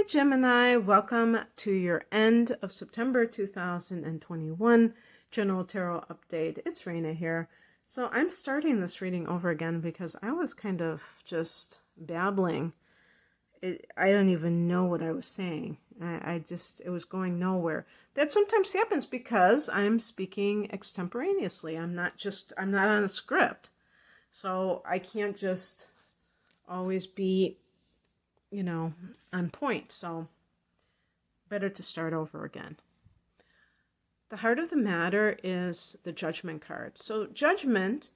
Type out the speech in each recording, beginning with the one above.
Gemini, welcome to your end of September 2021 General Tarot Update. It's Raina here. So I'm starting this reading over again because I was kind of just babbling. I don't even know what I was saying. It was going nowhere. That sometimes happens because I'm speaking extemporaneously. I'm not on a script. So I can't just always be on point. So better to start over again. The heart of the matter is the Judgment card. So judgment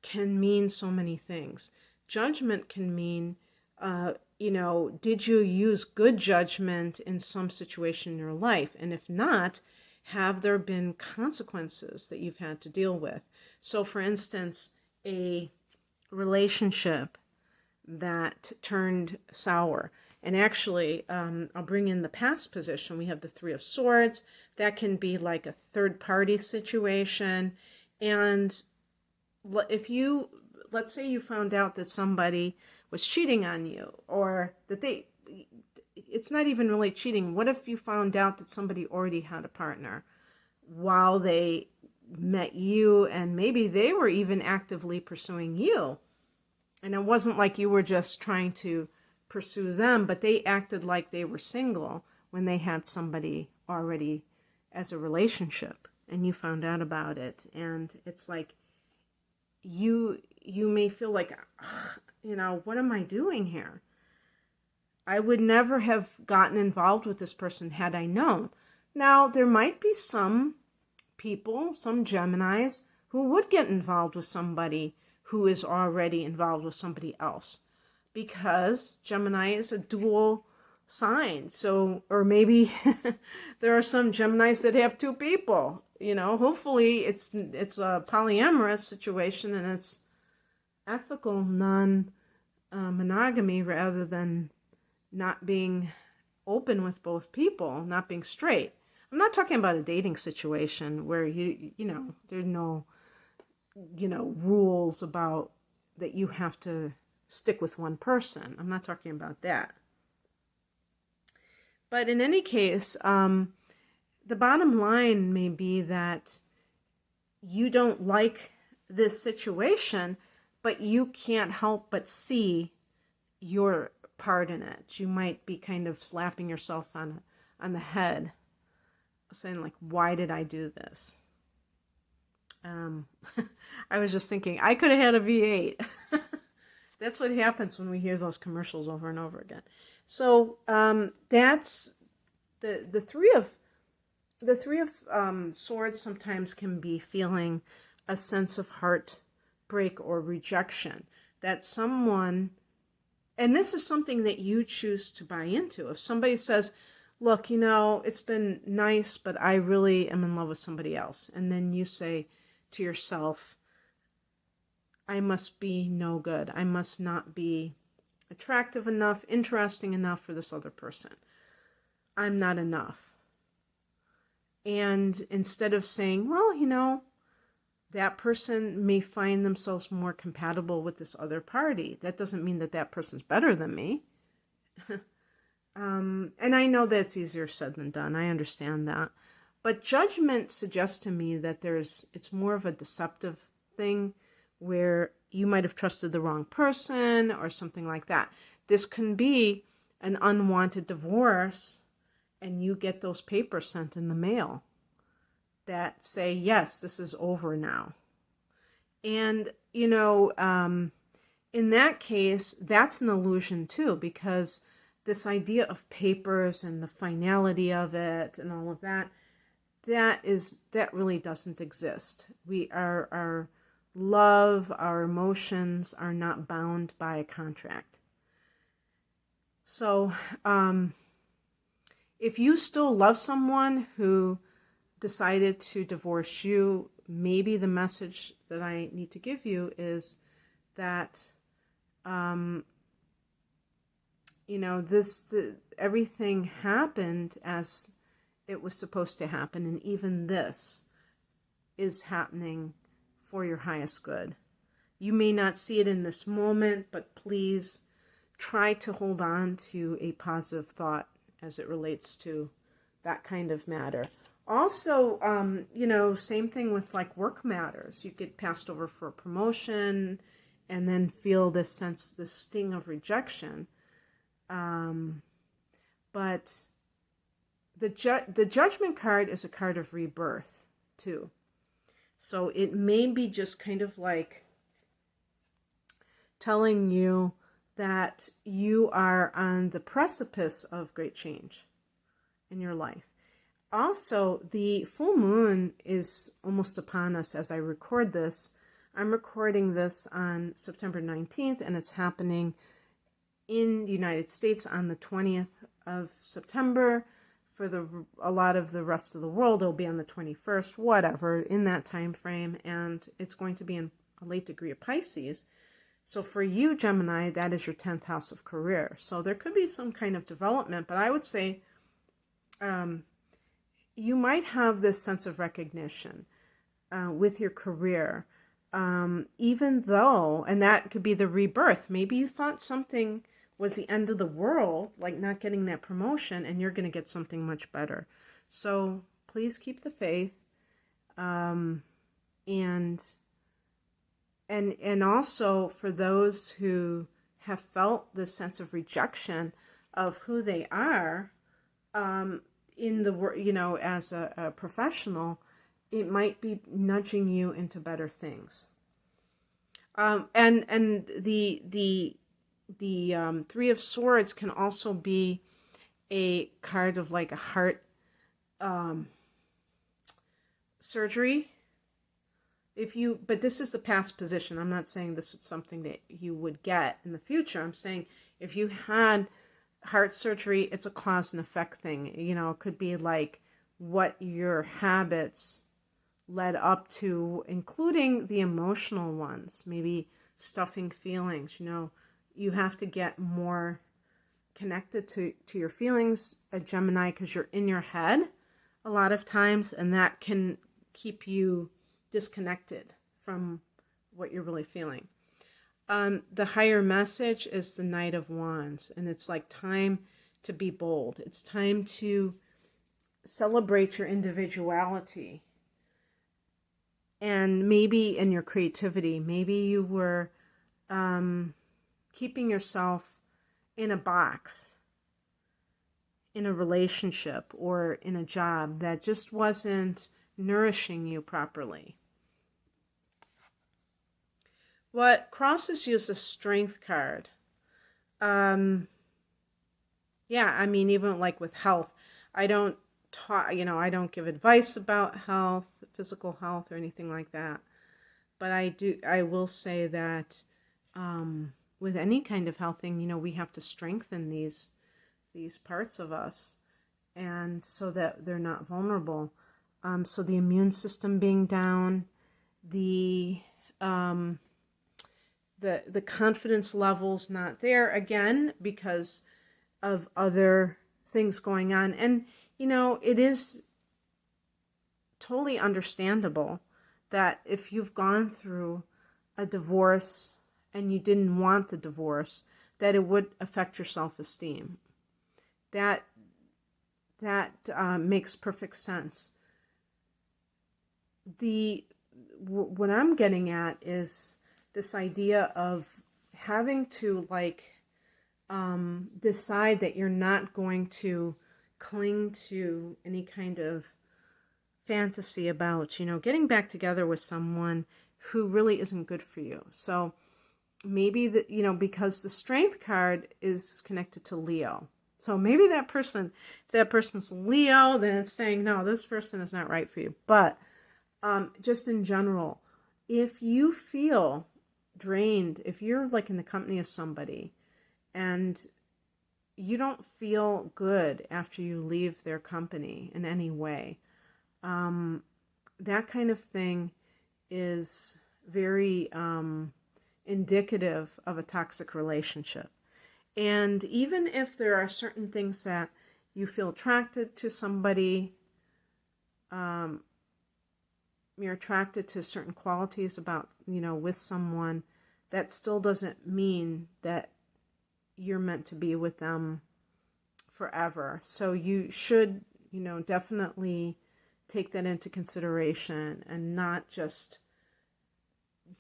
can mean so many things. Judgment can mean, did you use good judgment in some situation in your life? And if not, have there been consequences that you've had to deal with? So for instance, a relationship that turned sour. And actually, I'll bring in the past position. We have the Three of Swords. That can be like a third-party situation. And let's say you found out that somebody was cheating on you, or that it's not even really cheating. What if you found out that somebody already had a partner while they met you, and maybe they were even actively pursuing you? And it wasn't like you were just trying to pursue them, but they acted like they were single when they had somebody already as a relationship, and you found out about it. And it's like you may feel like, what am I doing here? I would never have gotten involved with this person had I known. Now, there might be some people, some Geminis, who would get involved with somebody who is already involved with somebody else, because Gemini is a dual sign. So, or maybe there are some Geminis that have two people. Hopefully it's a polyamorous situation and it's ethical non-monogamy rather than not being open with both people, not being straight. I'm not talking about a dating situation where there's no rules about that you have to stick with one person. I'm not talking about that. But in any case, the bottom line may be that you don't like this situation, but you can't help but see your part in it. You might be kind of slapping yourself on the head, saying like, why did I do this? I was just thinking, I could have had a V8. That's what happens when we hear those commercials over and over again. So that's the three of swords. Sometimes can be feeling a sense of heartbreak or rejection, that someone, and this is something that you choose to buy into. If somebody says, look, it's been nice, but I really am in love with somebody else, and then you say to yourself, I must be no good. I must not be attractive enough, interesting enough for this other person. I'm not enough. And instead of saying, well, that person may find themselves more compatible with this other party. That doesn't mean that person's better than me. And I know that's easier said than done. I understand that. But judgment suggests to me that it's more of a deceptive thing where you might have trusted the wrong person or something like that. This can be an unwanted divorce, and you get those papers sent in the mail that say, yes, this is over now. And, in that case, that's an illusion too, because this idea of papers and the finality of it and all of that, that really doesn't exist. Our love, our emotions are not bound by a contract. So if you still love someone who decided to divorce you, maybe the message that I need to give you is that everything happened as it was supposed to happen, and even this is happening for your highest good. You may not see it in this moment, but please try to hold on to a positive thought as it relates to that kind of matter. Also, same thing with like work matters. You get passed over for a promotion and then feel this sting of rejection. But the Judgment card is a card of rebirth too. So it may be just kind of like telling you that you are on the precipice of great change in your life. Also, the full moon is almost upon us as I record this. I'm recording this on September 19th, and it's happening in the United States on the 20th of September. For a lot of the rest of the world, it'll be on the 21st, whatever, in that time frame, and it's going to be in a late degree of Pisces. So for you, Gemini, that is your 10th house of career. So there could be some kind of development, but I would say you might have this sense of recognition with your career, even though, and that could be the rebirth. Maybe you thought something was the end of the world, like not getting that promotion, and you're going to get something much better. So please keep the faith, and also for those who have felt this sense of rejection of who they are, in the as a professional, it might be nudging you into better things. And the Three of Swords can also be a card of like a heart surgery. But this is the past position. I'm not saying this is something that you would get in the future. I'm saying if you had heart surgery, it's a cause and effect thing. It could be like what your habits led up to, including the emotional ones, maybe stuffing feelings. You have to get more connected to your feelings, a Gemini, because you're in your head a lot of times, and that can keep you disconnected from what you're really feeling. The higher message is the Knight of Wands, and it's like time to be bold. It's time to celebrate your individuality, and maybe in your creativity. Maybe you were keeping yourself in a box, in a relationship or in a job that just wasn't nourishing you properly. What crosses you is a Strength card. Even like with health, I don't give advice about health, physical health, or anything like that. But I will say that with any kind of health thing, we have to strengthen these parts of us, and so that they're not vulnerable. So the immune system being down, the confidence levels not there, again, because of other things going on. And, it is totally understandable that if you've gone through a divorce and you didn't want the divorce, that it would affect your self-esteem. That makes perfect sense. What I'm getting at is this idea of having to decide that you're not going to cling to any kind of fantasy about, getting back together with someone who really isn't good for you. So maybe because the Strength card is connected to Leo. So maybe if that person's Leo, then it's saying, no, this person is not right for you. But just in general, if you feel drained, if you're like in the company of somebody and you don't feel good after you leave their company in any way, that kind of thing is very indicative of a toxic relationship. And even if there are certain things that you feel attracted to somebody, you're attracted to certain qualities about, with someone, that still doesn't mean that you're meant to be with them forever. So you should, definitely take that into consideration and not just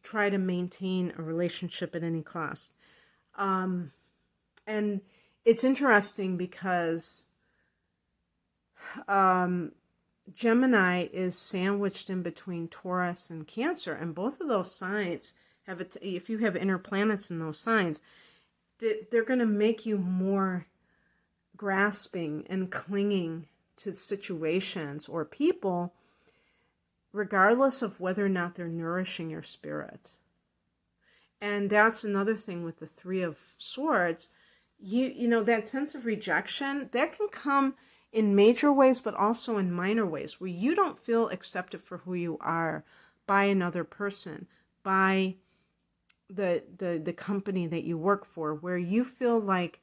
try to maintain a relationship at any cost. And it's interesting because Gemini is sandwiched in between Taurus and Cancer, and both of those signs have if you have inner planets in those signs, they're going to make you more grasping and clinging to situations or people, regardless of whether or not they're nourishing your spirit. And that's another thing with the Three of Swords. You know, that sense of rejection, that can come in major ways, but also in minor ways, where you don't feel accepted for who you are by another person, by the company that you work for, where you feel like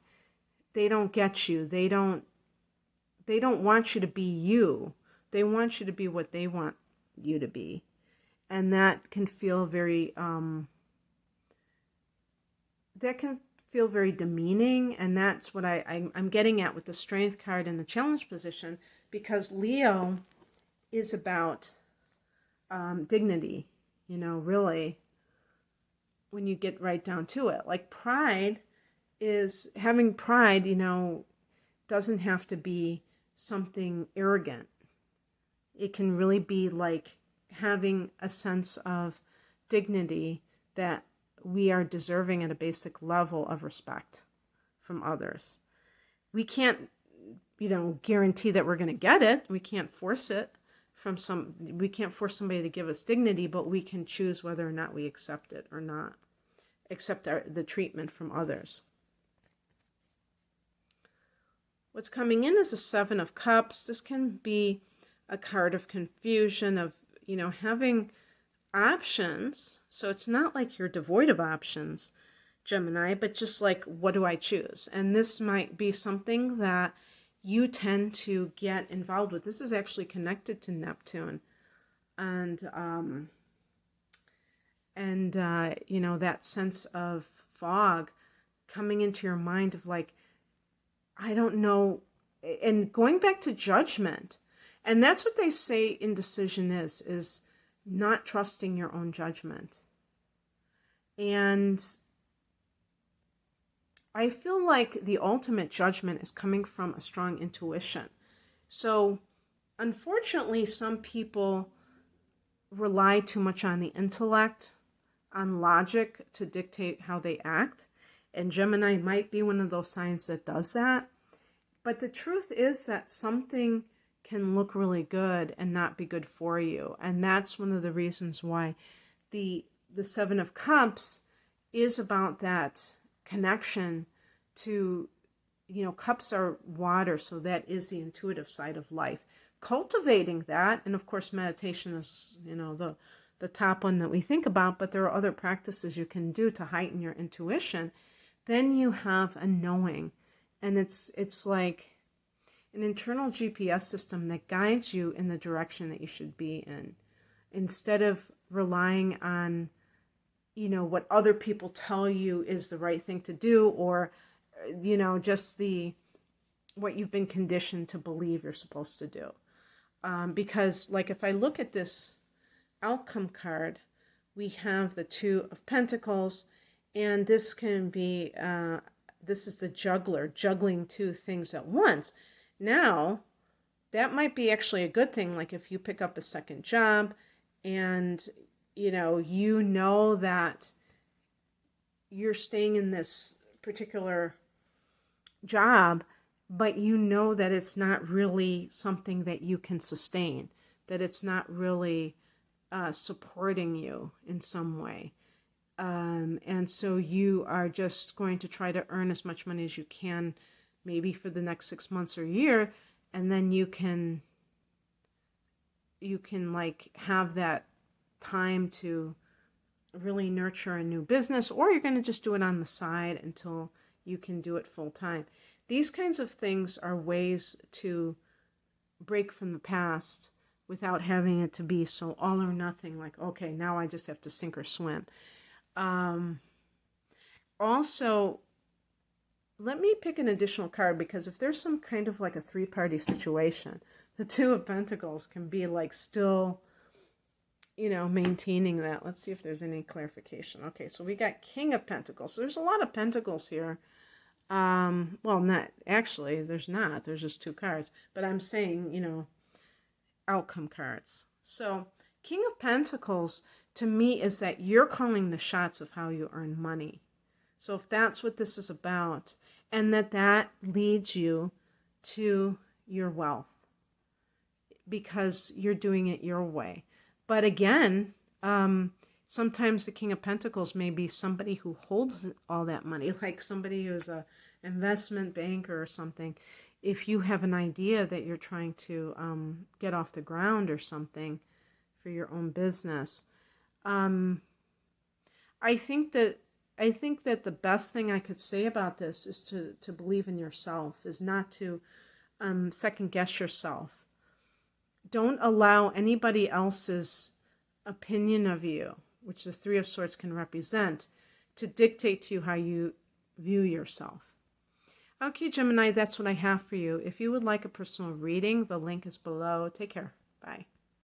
they don't get you. They don't want you to be you. They want you to be what they want you to be. And that can feel very demeaning, and that's what I'm getting at with the Strength card in the challenge position, because Leo is about dignity, really, when you get right down to it. Like having pride, doesn't have to be something arrogant. It can really be like having a sense of dignity that we are deserving at a basic level of respect from others. We can't, guarantee that we're going to get it. We can't force it we can't force somebody to give us dignity, but we can choose whether or not we accept it or not, accept the treatment from others. What's coming in is a Seven of Cups. This can be a card of confusion, of, having options. So it's not like you're devoid of options, Gemini, but just like, what do I choose? And this might be something that you tend to get involved with. This is actually connected to Neptune. And that sense of fog coming into your mind of like, I don't know, and going back to judgment. And that's what they say indecision is not trusting your own judgment. And I feel like the ultimate judgment is coming from a strong intuition. So unfortunately, some people rely too much on the intellect, on logic to dictate how they act. And Gemini might be one of those signs that does that. But the truth is that something can look really good and not be good for you. And that's one of the reasons why the Seven of Cups is about that connection to, cups are water, so that is the intuitive side of life. Cultivating that, and of course meditation is, the top one that we think about, but there are other practices you can do to heighten your intuition. Then you have a knowing, and it's like an internal GPS system that guides you in the direction that you should be in, instead of relying on, what other people tell you is the right thing to do, or, just what you've been conditioned to believe you're supposed to do. Because like if I look at this outcome card, we have the Two of Pentacles, and this can be, this is the juggler, juggling two things at once. Now, that might be actually a good thing. Like if you pick up a second job and, you know that you're staying in this particular job, but you know that it's not really something that you can sustain, that it's not really supporting you in some way. And so you are just going to try to earn as much money as you can, maybe for the next 6 months or a year, and then you can like have that time to really nurture a new business, or you're going to just do it on the side until you can do it full time. These kinds of things are ways to break from the past without having it to be so all or nothing, like, okay, now I just have to sink or swim. Also, let me pick an additional card, because if there's some kind of like a three-party situation, the Two of Pentacles can be like still, you know, maintaining that. Let's see if there's any clarification. Okay, so we got King of Pentacles. So there's a lot of pentacles here. Well, not actually, there's not. There's just two cards. But I'm saying, you know, outcome cards. So King of Pentacles to me is that you're calling the shots of how you earn money. So if that's what this is about, and that leads you to your wealth because you're doing it your way. But again, sometimes the King of Pentacles may be somebody who holds all that money, like somebody who's a investment banker or something. If you have an idea that you're trying to get off the ground or something for your own business, I think that the best thing I could say about this is to believe in yourself, is not to second guess yourself. Don't allow anybody else's opinion of you, which the Three of Swords can represent, to dictate to you how you view yourself. Okay, Gemini, that's what I have for you. If you would like a personal reading, the link is below. Take care. Bye.